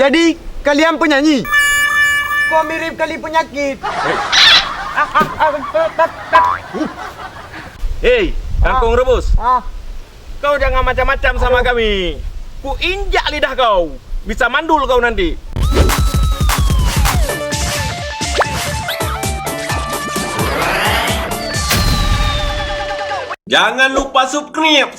Jadi kalian penyanyi? Kok mirip kali penyakit? Hei, kangkung rebus. Ah, Kau jangan macam-macam sama kami. Ku injak lidah kau. Bisa mandul kau nanti. Jangan lupa subscribe.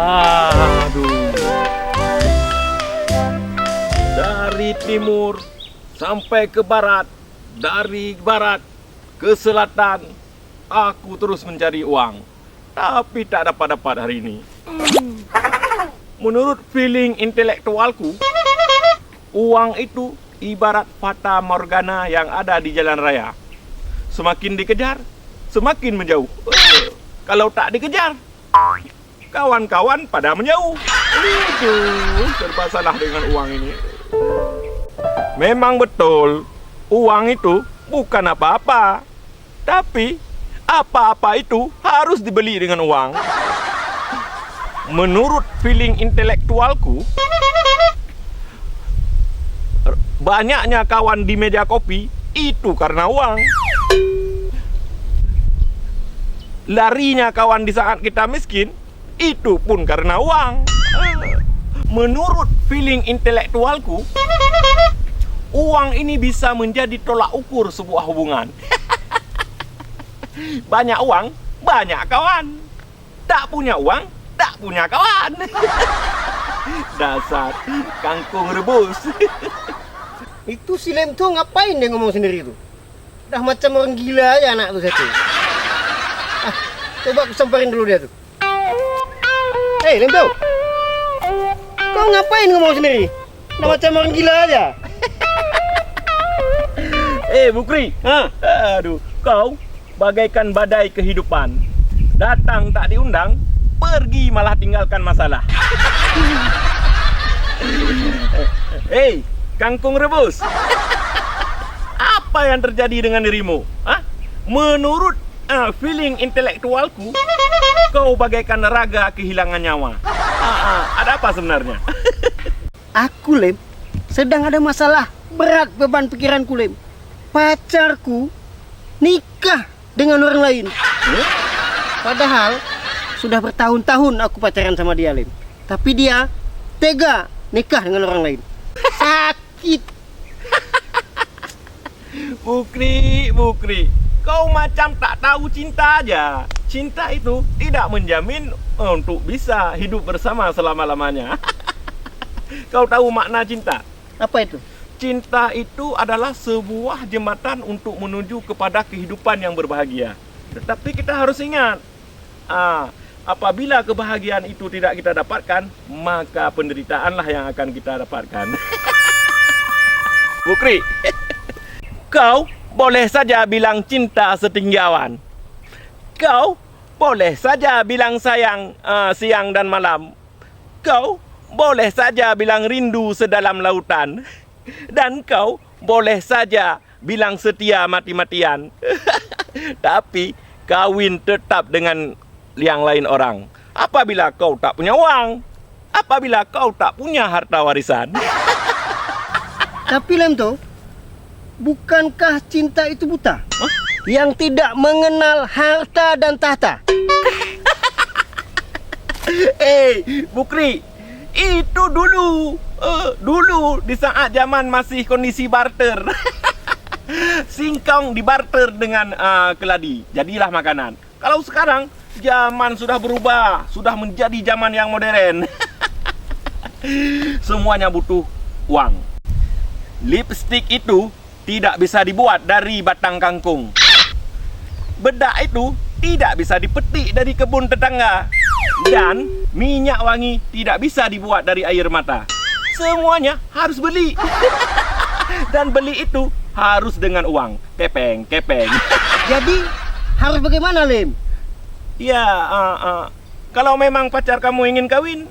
Aduh. Dari timur sampai ke barat, dari barat ke selatan, aku terus mencari uang. Tapi tak dapat hari ini. Menurut feeling intelektualku, uang itu ibarat fata morgana yang ada di jalan raya. Semakin dikejar, semakin menjauh. Kalau tak dikejar, kawan-kawan pada menjauh. Itu serba salah dengan uang ini. Memang betul, uang itu bukan apa-apa. Tapi apa-apa itu harus dibeli dengan uang. Menurut feeling intelektualku, banyaknya kawan di meja kopi itu karena uang. Larinya kawan di saat kita miskin itu pun karena uang. Menurut feeling intelektualku, uang ini bisa menjadi tolak ukur sebuah hubungan. Banyak uang, banyak kawan. Tak punya uang, tak punya kawan. Dasar kangkung rebus. itu si Lem tuh ngapain dia ngomong sendiri tuh? Dah macam orang gila aja anak tuh satu. Coba aku samperin dulu dia tuh. Hei Lem tuh, kau ngapain ngomong sendiri? Dah macam orang gila aja. Bukri, aduh, kau bagaikan badai kehidupan. Datang tak diundang, pergi malah tinggalkan masalah. Kangkung rebus. Apa yang terjadi dengan dirimu? Menurut feeling intelektualku, kau bagaikan raga kehilangan nyawa. Ada apa sebenarnya? Aku Lem, sedang ada masalah berat beban pikiranku Lem. Pacarku nikah dengan orang lain. Padahal sudah bertahun-tahun aku pacaran sama dia Lem. Tapi dia tega nikah dengan orang lain. Sakit. Bukri, kau macam tak tahu cinta aja. Cinta itu tidak menjamin untuk bisa hidup bersama selama-lamanya. Kau tahu makna cinta? Apa itu? Cinta itu adalah sebuah jembatan untuk menuju kepada kehidupan yang berbahagia. Tetapi kita harus ingat, apabila kebahagiaan itu tidak kita dapatkan, maka penderitaanlah yang akan kita dapatkan. Bukri, kau boleh saja bilang cinta setinggi awan. Kau boleh saja bilang sayang siang dan malam. Kau boleh saja bilang rindu sedalam lautan. Dan kau boleh saja bilang setia mati-matian. Tapi kawin tetap dengan yang lain orang apabila kau tak punya uang, apabila kau tak punya harta warisan. Tapi Lem tuh, bukankah cinta itu buta? Yang tidak mengenal harta dan tahta. Bukri, itu dulu di saat zaman masih kondisi barter. Singkong dibarter dengan keladi, jadilah makanan. Kalau sekarang zaman sudah berubah, sudah menjadi zaman yang modern. Semuanya butuh uang. Lipstik itu tidak bisa dibuat dari batang kangkung. Bedak itu tidak bisa dipetik dari kebun tetangga. Dan minyak wangi tidak bisa dibuat dari air mata. Semuanya harus beli. Dan beli itu harus dengan uang. Kepeng. Jadi harus bagaimana Lem? Ya, kalau memang pacar kamu ingin kawin,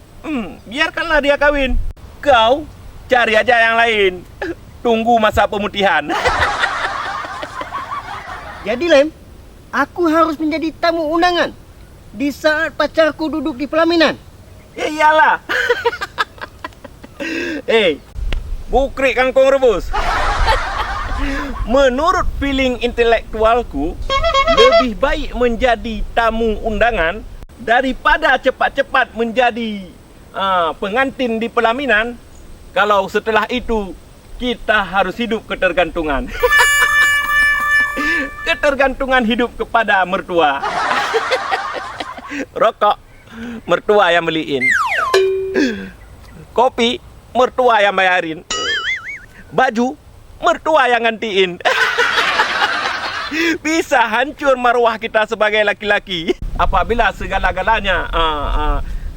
biarkanlah dia kawin. Kau cari aja yang lain. Tunggu masa pemutihan. Jadi Lem, aku harus menjadi tamu undangan di saat pacarku duduk di pelaminan. Ya iyalah. Bukri kangkung rebus. Menurut feeling intelektualku, lebih baik menjadi tamu undangan daripada cepat-cepat menjadi pengantin di pelaminan. Kalau setelah itu kita harus hidup ketergantungan. Ketergantungan hidup kepada mertua. Rokok, mertua yang beliin. Kopi, mertua yang bayarin. Baju, mertua yang gantiin. Bisa hancur maruah kita sebagai laki-laki apabila segala-galanya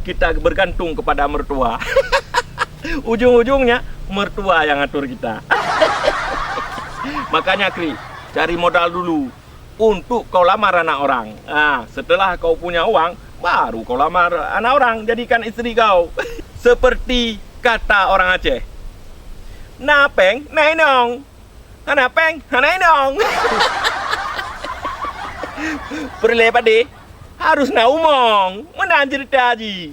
kita bergantung kepada mertua. Ujung-ujungnya mertua yang ngatur kita. Makanya Kri, cari modal dulu untuk kau lamar anak orang. Setelah kau punya uang, baru kau lamar anak orang, jadikan istri kau. Seperti kata orang Aceh, napeng nainong, napeng nainong. Perle pade harus naumong, mana cerita haji.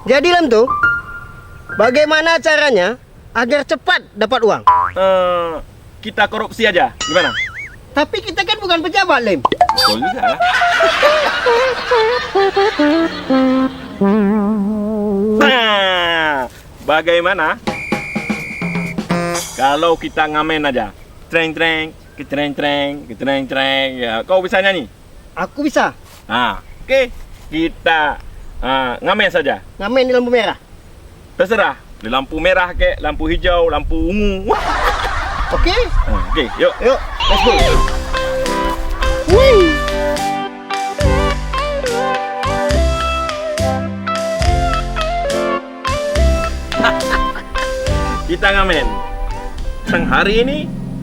Jadi Lem tuh, bagaimana caranya agar cepat dapat uang? Kita korupsi aja, gimana? Tapi kita kan bukan pejabat, Lem. Betul juga lah. Nah, bagaimana kalau kita ngamen aja? Treng-treng, ketreng-treng, ya, kau bisa nyanyi? Aku bisa Oke, kita ngamen saja. ngamen di lampu merah. Terserah, di lampu merah ke, lampu hijau, lampu ungu. Oke? Oke, yuk. Yuk, let's go. Wih. Kita ngamen. Hari ini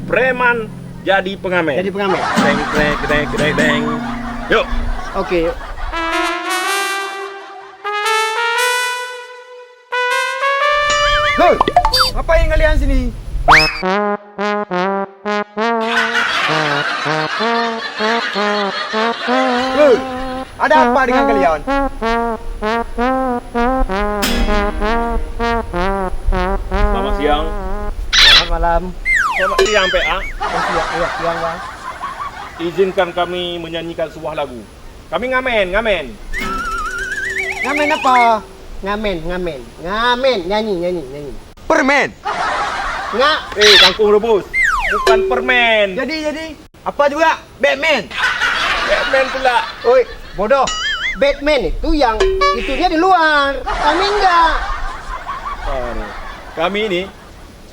preman jadi pengamen. Jadi pengamen. Deng. Yuk. Oke, yuk. Hei, ngapain kalian sini? Hei, ada apa dengan kalian? Selamat siang. Selamat malam. Selamat siang, PA. Siang, Bang. Izinkan kami menyanyikan sebuah lagu. Kami ngamen. Ngamen apa? Ngamen, nyanyi. Permen. Kangkung rebus. Bukan permen. Jadi apa juga? Batman. Batman pula. Oi, bodoh. Batman itu yang itunya di luar. Kami enggak. Kami ini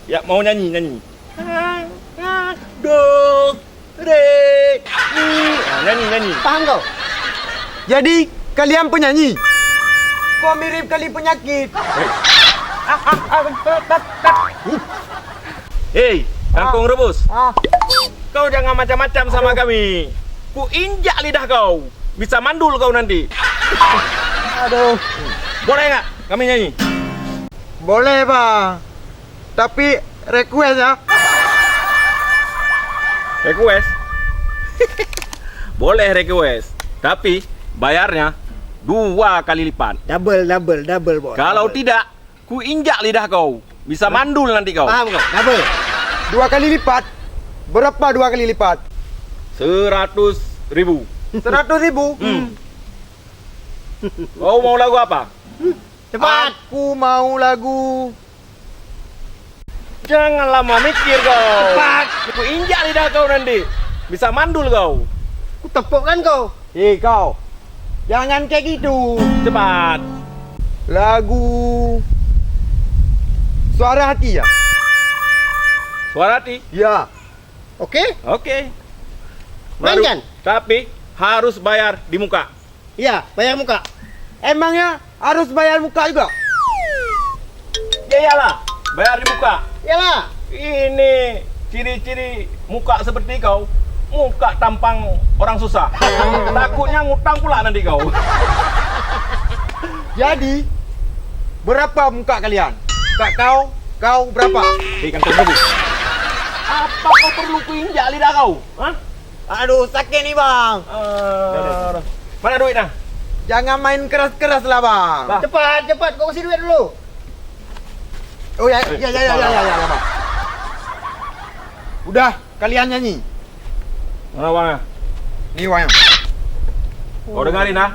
ya mau nyanyi. Do, re, mi. Nyanyi. Paham kau? Jadi kalian penyanyi. Kok mirip kali penyakit? Hei, kangkung rebus. Kau jangan macam-macam sama kami. Ku injak lidah kau. Bisa mandul kau nanti. Aduh. Boleh nggak kami nyanyi? Boleh, Bang. Tapi request ya. Request? Boleh request. Tapi bayarnya 2 kali lipat. Double, bos. Kalau tidak, ku injak lidah kau. Bisa mandul nanti kau. Paham kau? Double. 2 kali lipat. Berapa 2 kali lipat? 100.000. 100.000. Kau mau lagu apa? Cepat. Aku mau lagu. Jangan lama mikir kau. Cepat. Ku injak lidah kau nanti. Bisa mandul kau. Ku tepukkan kau. Kau. Jangan kayak gitu. Cepat. Lagu Suara Hati ya? Suara hati. Ya. Oke? Oke. Mainkan. Tapi harus bayar di muka. Iya, bayar muka. Emangnya harus bayar muka juga? Ya iyalah, bayar di muka. Iyalah. Ini ciri-ciri muka seperti kau. Muka tampang orang susah. Takutnya ngutang pula nanti kau. Jadi berapa muka kalian? Kau berapa? Kangkung rebus. Apa Apa kau perlu kuinjak lidah kau? Hah? Aduh, sakit nih bang. Mana duitnya? Jangan main keras-keras lah bang. Bah. Cepat, kau kasih duit dulu. Oh ya bang. Udah, kalian nyanyi. Mana uangnya? Nih uangnya. Kau dengarin ah.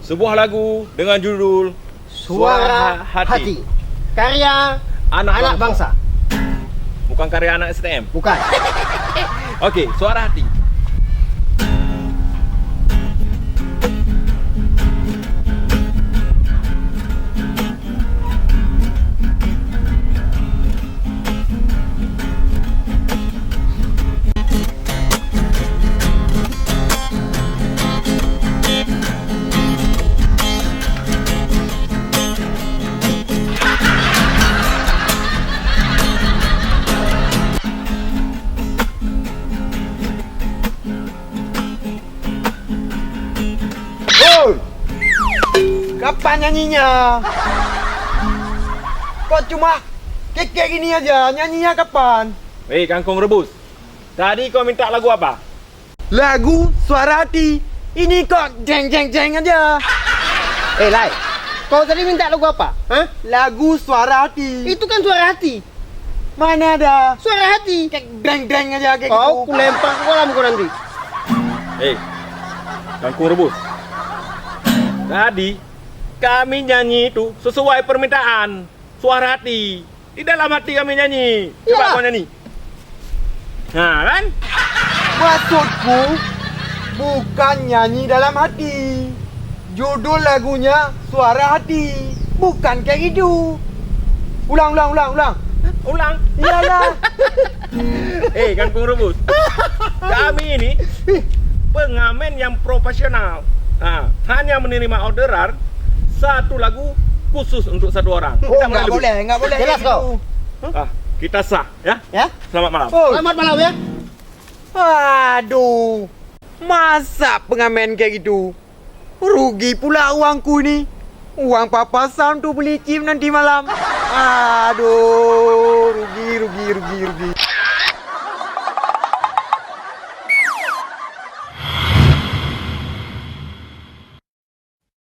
Sebuah lagu dengan judul Suara Hati. Karya anak bangsa. Bukan karya anak STM. Bukan. Okey, Suara Hati. Oi! Kapan nyanyinya? Kok cuma kek gini aja? Nyanyinya kapan? Hei, kangkung rebus. Tadi kau minta lagu apa? Lagu Suara Hati. Ini kok jeng aja. Lai, kau tadi minta lagu apa? Hah? Lagu Suara Hati. Itu kan suara hati. Mana ada? Suara hati. Kayak deng aja kayak Kau gitu. kulempar ke kolam kau nanti. Hei, kangkung rebus. Tadi kami nyanyi itu sesuai permintaan. Suara hati. Di dalam hati kami nyanyi. Coba Iyalah. kau nyanyi. Nah, kan? Maksudku bukan nyanyi dalam hati. Judul lagunya Suara Hati. Bukan kayak gitu. Ulang. Ulang. Iyalah. Kangkung rebus. Kami ini pengamen yang profesional. Nah, hanya menerima orderan satu lagu khusus untuk satu orang. Oh, Tidak nggak lebih. boleh. Jelas kayak kau? gitu. Kita sah, ya. Ya? Selamat malam. Oh, Selamat malam ya. aduh. Masa pengamen kayak gitu? Rugi pula uangku nih. Uang papasan tuh beli chip nanti malam. Aduh.